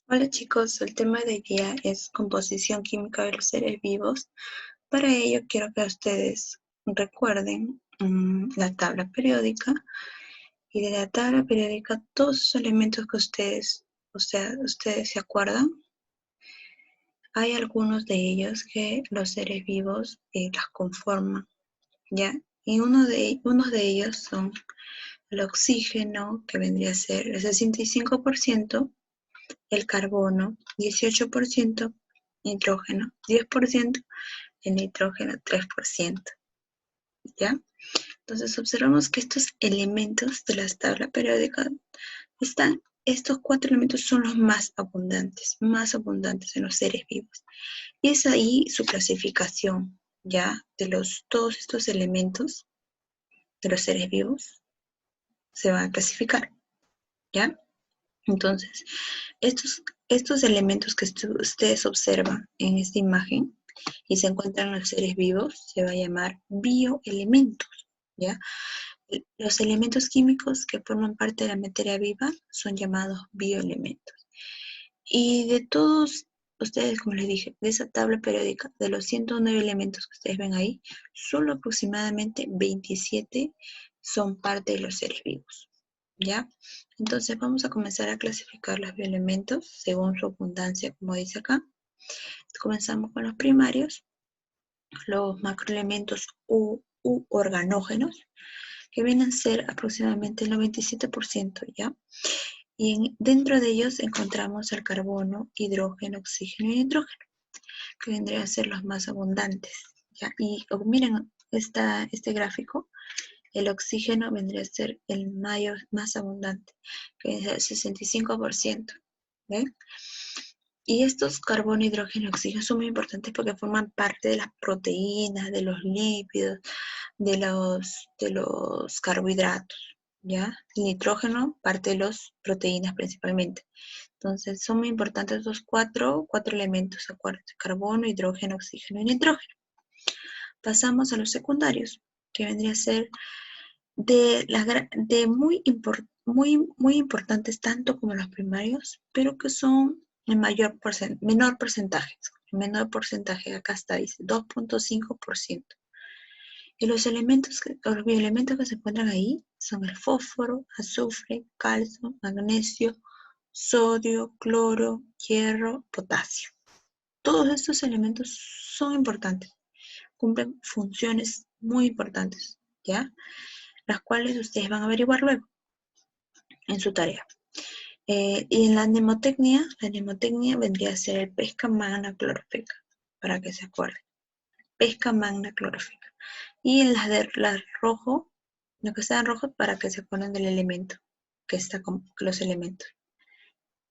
Hola chicos, el tema de hoy día es composición química de los seres vivos. Para ello quiero que ustedes recuerden la tabla periódica y de la tabla periódica todos esos elementos que ustedes se acuerdan. Hay algunos de ellos que los seres vivos las conforman, ¿ya? Y unos de ellos son el oxígeno, que vendría a ser el 65%, el carbono 18%, nitrógeno 10%, el nitrógeno 3%, ¿ya? Entonces observamos que estos elementos de la tabla periódica estos 4 elementos son los más abundantes en los seres vivos. Y es ahí su clasificación, ¿ya? Todos estos elementos de los seres vivos se van a clasificar, ¿ya? Entonces, estos elementos que ustedes observan en esta imagen y se encuentran en los seres vivos se va a llamar bioelementos, ¿ya? Los elementos químicos que forman parte de la materia viva son llamados bioelementos. Y de todos ustedes, como les dije, de esa tabla periódica, de los 109 elementos que ustedes ven ahí, solo aproximadamente 27 son parte de los seres vivos, ¿ya? Entonces vamos a comenzar a clasificar los bioelementos según su abundancia, como dice acá. Comenzamos con los primarios, los macroelementos u organógenos, que vienen a ser aproximadamente el 97%, ¿ya? Y dentro de ellos encontramos el carbono, hidrógeno, oxígeno y nitrógeno, que vendrían a ser los más abundantes, ¿ya? Y miren este gráfico, el oxígeno vendría a ser el más abundante, que es el 65%, ¿ven? Y estos carbono, hidrógeno y oxígeno son muy importantes porque forman parte de las proteínas, de los lípidos, de los carbohidratos, ¿ya? El nitrógeno, parte de las proteínas principalmente. Entonces, son muy importantes estos cuatro elementos, acuérdense: carbono, hidrógeno, oxígeno y nitrógeno. Pasamos a los secundarios, que vendría a ser muy importantes tanto como los primarios, pero que son en menor porcentaje, acá está, dice 2.5%. Y los bioelementos que se encuentran ahí son el fósforo, azufre, calcio, magnesio, sodio, cloro, hierro, potasio. Todos estos elementos son importantes, cumplen funciones muy importantes, ¿ya? Las cuales ustedes van a averiguar luego en su tarea. Y en la mnemotecnia vendría a ser el pesca magna clorofeca, para que se acuerden. Pesca magna clorofeca. Y en las rojo, lo que está en rojo, para que se acuerden del elemento, que está con los elementos,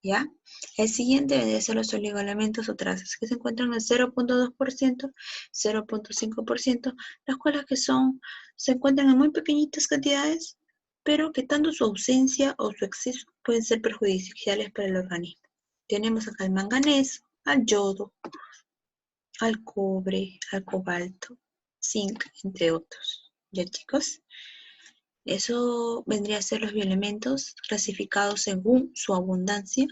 ¿ya? El siguiente vendría a ser los oligoelementos o trazas, que se encuentran en el 0.2%, 0.5%, las cuales se encuentran en muy pequeñitas cantidades, pero que tanto su ausencia o su exceso pueden ser perjudiciales para el organismo. Tenemos acá el manganeso, al yodo, al cobre, al cobalto, zinc, entre otros. ¿Ya, chicos? Eso vendría a ser los bioelementos clasificados según su abundancia.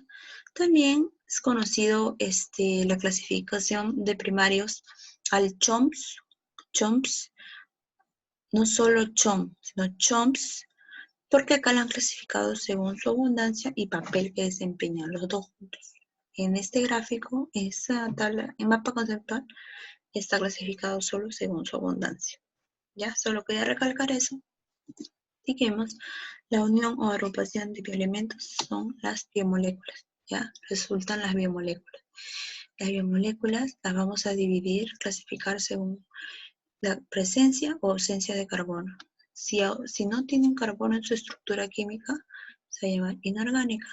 También es conocido la clasificación de primarios al CHOMS, no solo CHOM, sino CHOMS, porque acá lo han clasificado según su abundancia y papel que desempeñan los dos juntos. En este gráfico, esa tabla, en mapa conceptual, está clasificado solo según su abundancia. Ya, solo quería recalcar eso. Digamos, la unión o agrupación de bioelementos son las biomoléculas, ¿ya? Resultan las biomoléculas. Las biomoléculas las vamos a clasificar según la presencia o ausencia de carbono. Si no tienen carbono en su estructura química, se va a llamar inorgánica.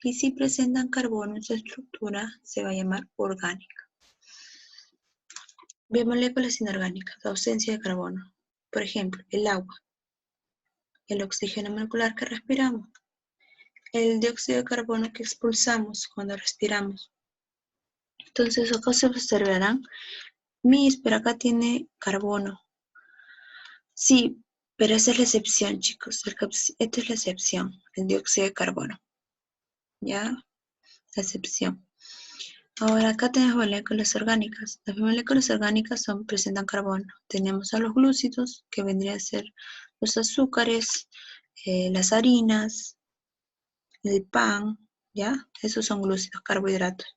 Y si presentan carbono en su estructura, se va a llamar orgánica. Biomoléculas inorgánicas, ausencia de carbono. Por ejemplo, el agua, el oxígeno molecular que respiramos, el dióxido de carbono que expulsamos cuando respiramos. Entonces acá se observarán, pero acá tiene carbono. Sí, pero esa es la excepción, chicos. Esta es la excepción, el dióxido de carbono. ¿Ya? la excepción. Ahora acá tenemos moléculas orgánicas. Las moléculas orgánicas presentan carbono. Tenemos a los glúcidos, que vendrían a ser los azúcares, las harinas, el pan, ¿ya? Esos son glúcidos, carbohidratos.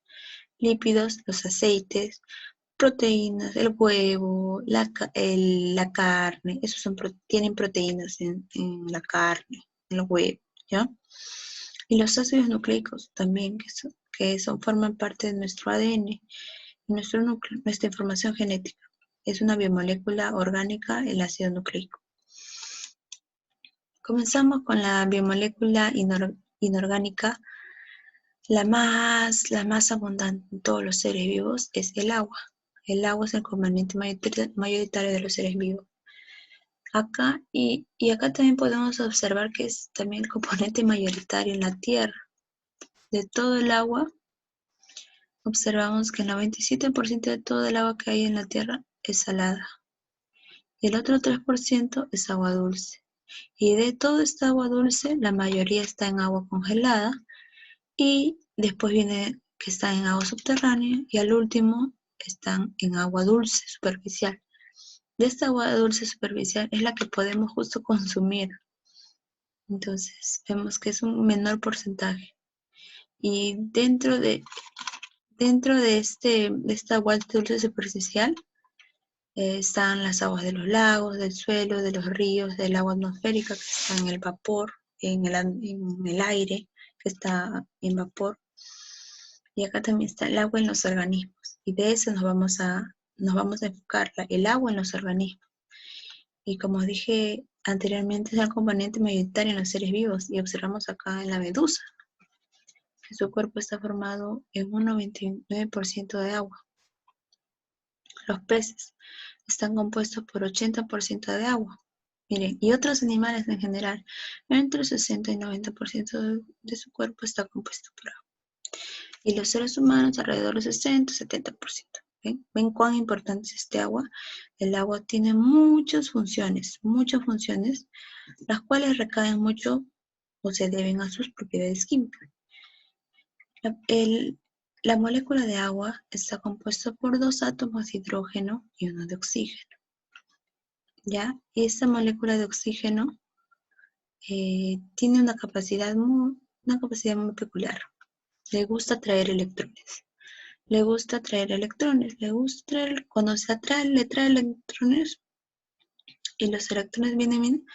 Lípidos, los aceites, proteínas, el huevo, la carne, esos tienen proteínas en la carne, en el huevo, ¿ya? Y los ácidos nucleicos también, forman parte de nuestro ADN y nuestra información genética. Es una biomolécula orgánica, el ácido nucleico. Comenzamos con la biomolécula inorgánica. La más abundante en todos los seres vivos es el agua. El agua es el componente mayoritario de los seres vivos. Acá, y acá también podemos observar que es también el componente mayoritario en la Tierra. De todo el agua, observamos que el 97% de todo el agua que hay en la Tierra es salada. Y el otro 3% es agua dulce. Y de toda esta agua dulce, la mayoría está en agua congelada. Y después viene que están en agua subterránea. Y al último están en agua dulce superficial. De esta agua dulce superficial es la que podemos justo consumir. Entonces vemos que es un menor porcentaje. Y dentro de esta agua dulce superficial están las aguas de los lagos, del suelo, de los ríos, del agua atmosférica que está en el vapor, en el aire que está en vapor. Y acá también está el agua en los organismos. Y de eso nos vamos a enfocar, el agua en los organismos. Y como dije anteriormente, es el componente mayoritario en los seres vivos. Y observamos acá en la medusa, que su cuerpo está formado en un 99% de agua. Los peces están compuestos por 80% de agua. Miren, y otros animales en general, entre el 60 y 90% de su cuerpo está compuesto por agua. Y los seres humanos alrededor del 60-70%. ¿Ven cuán importante es este agua? El agua tiene muchas funciones, las cuales recaen mucho o se deben a sus propiedades químicas. La molécula de agua está compuesta por 2 átomos de hidrógeno y 1 de oxígeno. ¿Ya? Y esta molécula de oxígeno tiene una capacidad muy peculiar. Le gusta atraer electrones. Cuando le trae electrones y los electrones vienen,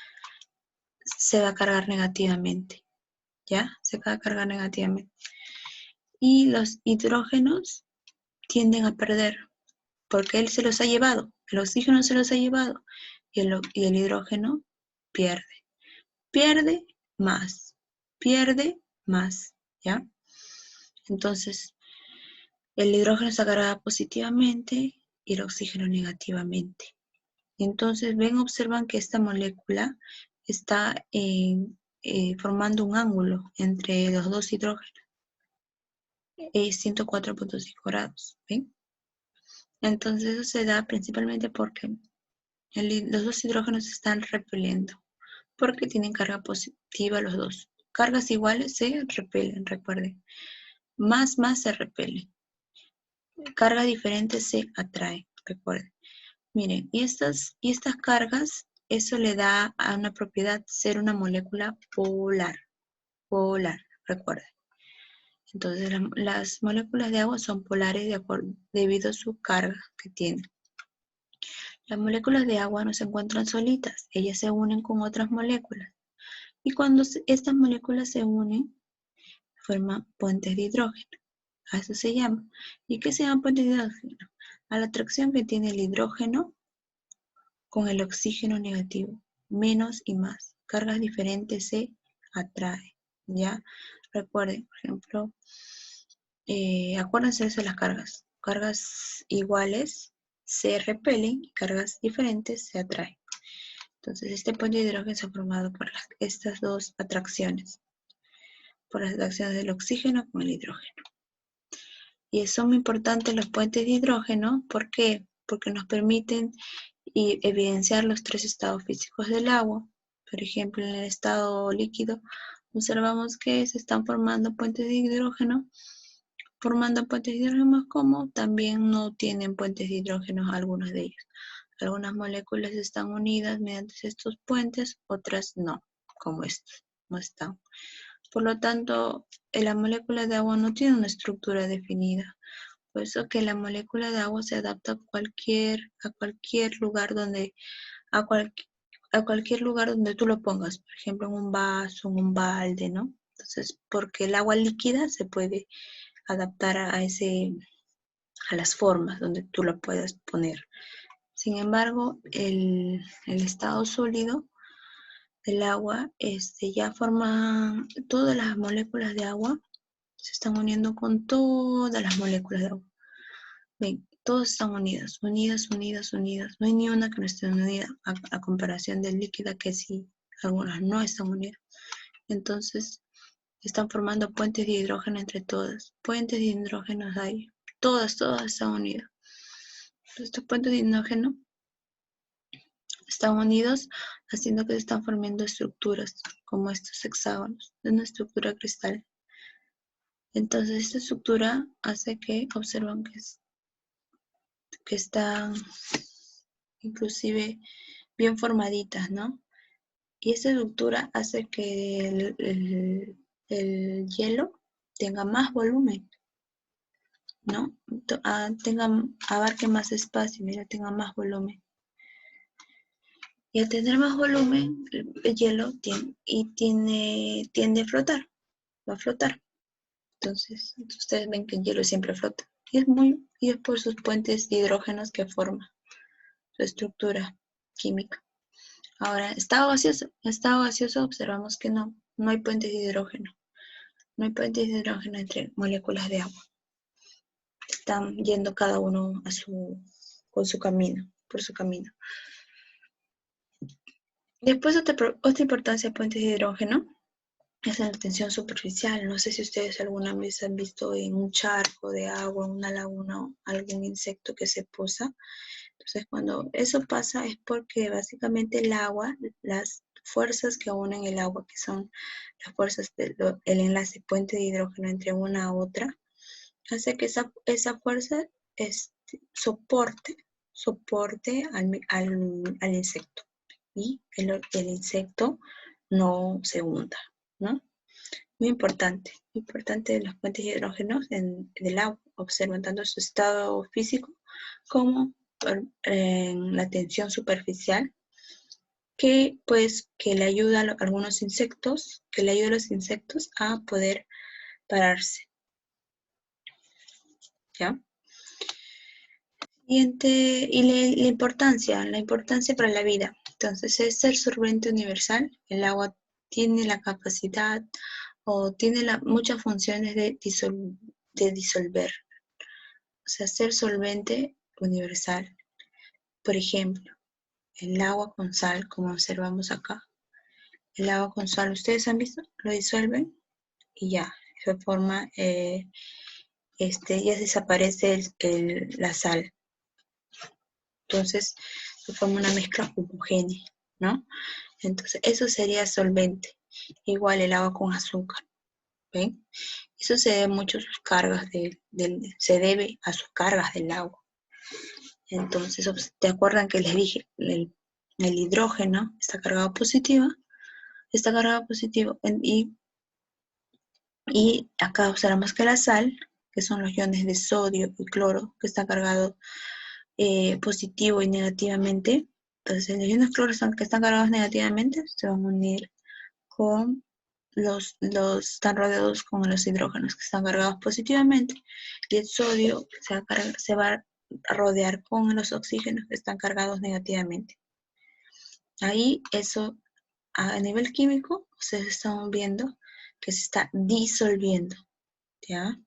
se va a cargar negativamente. ¿Ya? Se va a cargar negativamente. Y los hidrógenos tienden a perder, porque él se los ha llevado, el oxígeno se los ha llevado, y el hidrógeno pierde más, ¿ya? Entonces, el hidrógeno se carga positivamente y el oxígeno negativamente. Entonces, observan que esta molécula está formando un ángulo entre los dos hidrógenos. 104.5 grados, ¿ven? Entonces eso se da principalmente porque los dos hidrógenos se están repeliendo, porque tienen carga positiva los dos. Cargas iguales se repelen, recuerden. Más se repelen. Cargas diferentes se atraen, recuerden. Miren, y estas cargas, eso le da a una propiedad ser una molécula polar, recuerden. Entonces las moléculas de agua son polares debido a su carga que tienen. Las moléculas de agua no se encuentran solitas, ellas se unen con otras moléculas. Y cuando estas moléculas se unen, forman puentes de hidrógeno. A eso se llama. ¿Y qué se llama puentes de hidrógeno? A la atracción que tiene el hidrógeno con el oxígeno negativo. Menos y más. Cargas diferentes se atraen. ¿Ya? Recuerden, por ejemplo, acuérdense de las cargas. Cargas iguales se repelen y cargas diferentes se atraen. Entonces, este puente de hidrógeno se ha formado por estas dos atracciones, por las atracciones del oxígeno con el hidrógeno. Y son muy importantes los puentes de hidrógeno, ¿por qué? Porque nos permiten evidenciar los 3 estados físicos del agua. Por ejemplo, en el estado líquido, observamos que se están formando puentes de hidrógeno formando puentes de hidrógeno, como también no tienen puentes de hidrógeno algunos de ellos. Algunas moléculas están unidas mediante estos puentes, otras no, como estos, no están. Por lo tanto, la molécula de agua no tiene una estructura definida. Por eso que la molécula de agua se adapta a cualquier lugar donde, a cualquier lugar donde tú lo pongas. Por ejemplo, en un vaso, en un balde, ¿no? Entonces, porque el agua líquida se puede adaptar a las formas donde tú lo puedas poner. Sin embargo, el estado sólido del agua ya forma todas las moléculas de agua, se están uniendo con todas las moléculas de agua. Ven, todas están unidas, unidas, unidas, unidas. No hay ni una que no esté unida a comparación del líquida, que sí, algunas no están unidas. Entonces, están formando puentes de hidrógeno entre todas. Puentes de hidrógeno hay. Todas están unidas. Estos puentes de hidrógeno están unidos, haciendo que se están formando estructuras, como estos hexágonos, de una estructura cristal. Entonces, esta estructura hace que observan que están inclusive bien formaditas, ¿no? Y esta estructura hace que el hielo tenga más volumen, ¿no? Abarque más espacio, mira, tenga más volumen. Y al tener más volumen, el hielo tiende a flotar, va a flotar. Entonces, ustedes ven que el hielo siempre flota. Y es por sus puentes de hidrógenos que forma su estructura química. Ahora, estado gaseoso, observamos que no hay puentes de hidrógeno. No hay puentes de hidrógeno entre moléculas de agua. Están yendo cada uno por su camino. Después, otra importancia de puentes de hidrógeno es en la tensión superficial. No sé si ustedes alguna vez han visto en un charco de agua, en una laguna, algún insecto que se posa. Entonces, cuando eso pasa es porque básicamente el agua, las fuerzas que unen el agua, que son las fuerzas del enlace puente de hidrógeno entre una a otra, hace que esa fuerza soporte al insecto, y el insecto no se hunda, ¿no? Muy importante de los puentes de hidrógeno del agua. Observan tanto su estado físico como en la tensión superficial, que le ayuda a algunos insectos, que le ayuda a los insectos a poder pararse. ¿Ya? Y la importancia para la vida. Entonces, es ser solvente universal. El agua tiene la capacidad o tiene muchas funciones de disolver. O sea, ser solvente universal. Por ejemplo, el agua con sal, como observamos acá. El agua con sal, ¿ustedes han visto? Lo disuelven y ya, se forma, ya desaparece la sal. Entonces, se forma una mezcla homogénea, ¿no? Entonces, eso sería solvente. Igual el agua con azúcar, ¿ven? Eso se debe mucho a sus cargas se debe a sus cargas del agua. Entonces, ¿te acuerdan que les dije? El hidrógeno está cargado positivo, y acá observamos que la sal, que son los iones de sodio y cloro, que están cargados positivo y negativamente. Entonces, los iones cloro que están cargados negativamente se van a unir con están rodeados con los hidrógenos que están cargados positivamente, y el sodio se va a rodear con los oxígenos que están cargados negativamente. Ahí eso, a nivel químico, ustedes están viendo que se está disolviendo, ¿ya?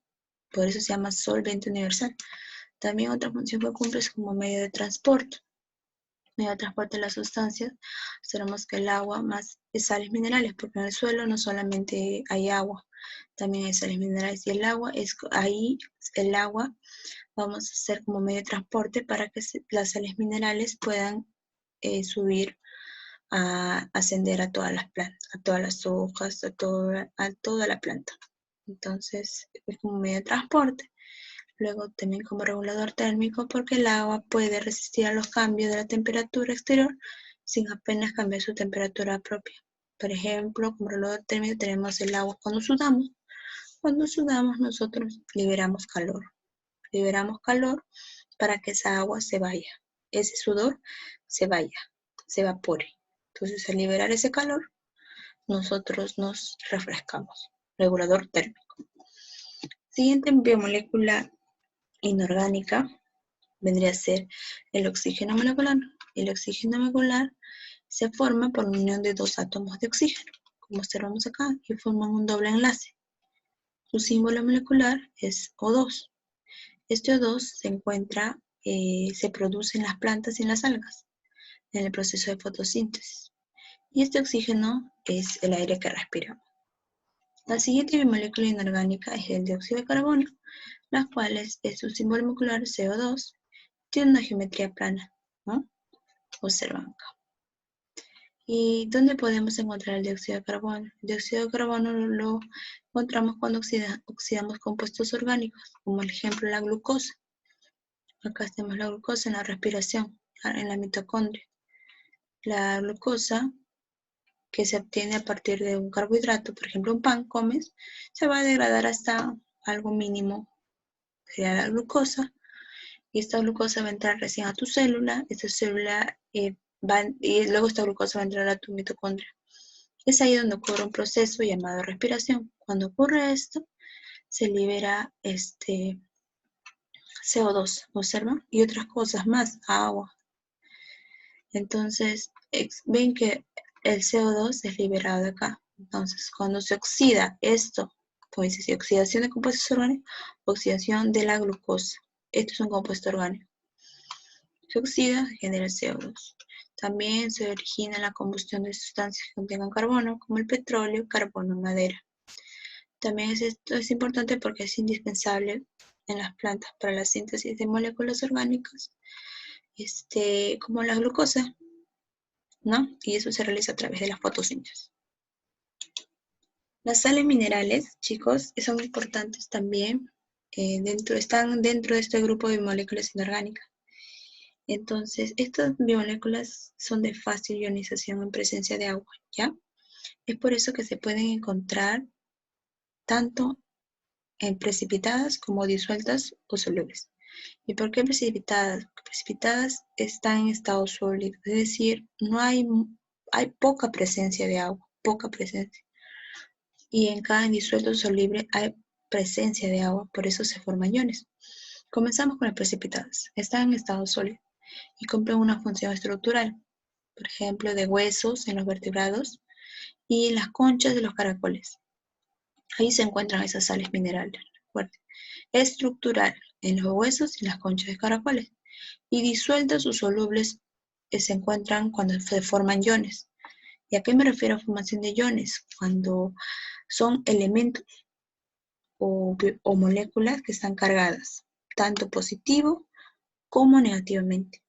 Por eso se llama solvente universal. También otra función que cumple es como medio de transporte. Medio de transporte de las sustancias. Observamos que el agua más es sales minerales, porque en el suelo no solamente hay agua, también hay sales minerales. Y el agua vamos a hacer como medio de transporte para que las sales minerales puedan subir, a ascender a todas las plantas, a todas las hojas, a toda la planta. Entonces, es como medio de transporte. Luego también como regulador térmico porque el agua puede resistir a los cambios de la temperatura exterior sin apenas cambiar su temperatura propia. Por ejemplo, como regulador térmico tenemos el agua cuando sudamos. Cuando sudamos nosotros liberamos calor. Liberamos calor para que esa agua se vaya. Ese sudor se vaya, se evapore. Entonces al liberar ese calor, nosotros nos refrescamos. Regulador térmico. Siguiente biomolécula inorgánica vendría a ser el oxígeno molecular. El oxígeno molecular se forma por la unión de dos átomos de oxígeno, como observamos acá, y forman un doble enlace. Su símbolo molecular es O2. Este O2 se produce en las plantas y en las algas, en el proceso de fotosíntesis. Y este oxígeno es el aire que respiramos. La siguiente biomolécula inorgánica es el dióxido de carbono, las cuales es su símbolo molecular CO2, tiene una geometría plana, ¿no? Observan acá. ¿Y dónde podemos encontrar el dióxido de carbono? El dióxido de carbono lo encontramos cuando oxidamos compuestos orgánicos, como el ejemplo la glucosa. Acá tenemos la glucosa en la respiración, en la mitocondria. La glucosa que se obtiene a partir de un carbohidrato, por ejemplo un pan, comes, se va a degradar hasta algo mínimo, sería la glucosa, y esta glucosa va a entrar recién a tu célula, esta célula y luego esta glucosa va a entrar a tu mitocondria. Es ahí donde ocurre un proceso llamado respiración. Cuando ocurre esto, se libera CO2, ¿observan? Y otras cosas más, agua. Entonces, ven que el CO2 es liberado de acá. Entonces, cuando se oxida esto, pues dice oxidación de compuestos orgánicos, oxidación de la glucosa. Esto es un compuesto orgánico. Se oxida, genera CO2. También se origina la combustión de sustancias que contengan carbono, como el petróleo, carbono, madera. También esto es importante porque es indispensable en las plantas para la síntesis de moléculas orgánicas, como la glucosa, ¿no? Y eso se realiza a través de la fotosíntesis. Las sales minerales, chicos, son importantes también. Están dentro de este grupo de moléculas inorgánicas. Entonces, estas biomoléculas son de fácil ionización en presencia de agua, ¿ya? Es por eso que se pueden encontrar tanto en precipitadas como disueltas o solubles. ¿Y por qué precipitadas? Porque precipitadas están en estado sólido, es decir, hay poca presencia de agua, poca presencia. Y en cada disuelto o soluble hay presencia de agua, por eso se forman iones. Comenzamos con las precipitadas. Están en estado sólido y cumplen una función estructural, por ejemplo, de huesos en los vertebrados y las conchas de los caracoles. Ahí se encuentran esas sales minerales. Recuerden, estructural en los huesos y las conchas de caracoles. Y disueltas o solubles se encuentran cuando se forman iones. ¿Y a qué me refiero a formación de iones? Cuando son elementos o moléculas que están cargadas, tanto positivo como negativamente.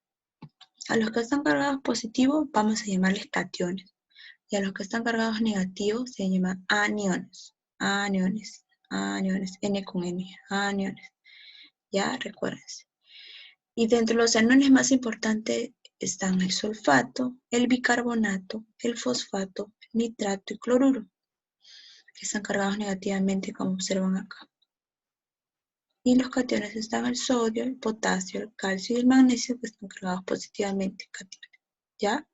A los que están cargados positivo vamos a llamarles cationes. Y a los que están cargados negativos se llaman aniones. Aniones, aniones, N con N, aniones. Ya, recuérdense. Y dentro de los aniones más importantes están el sulfato, el bicarbonato, el fosfato, el nitrato y cloruro, que están cargados negativamente como observan acá. Y los cationes están el sodio, el potasio, el calcio y el magnesio, que están cargados positivamente, cationes. ¿Ya?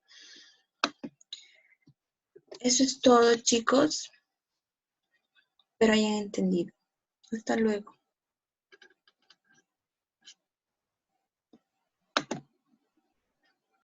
Eso es todo, chicos. Espero hayan entendido. Hasta luego.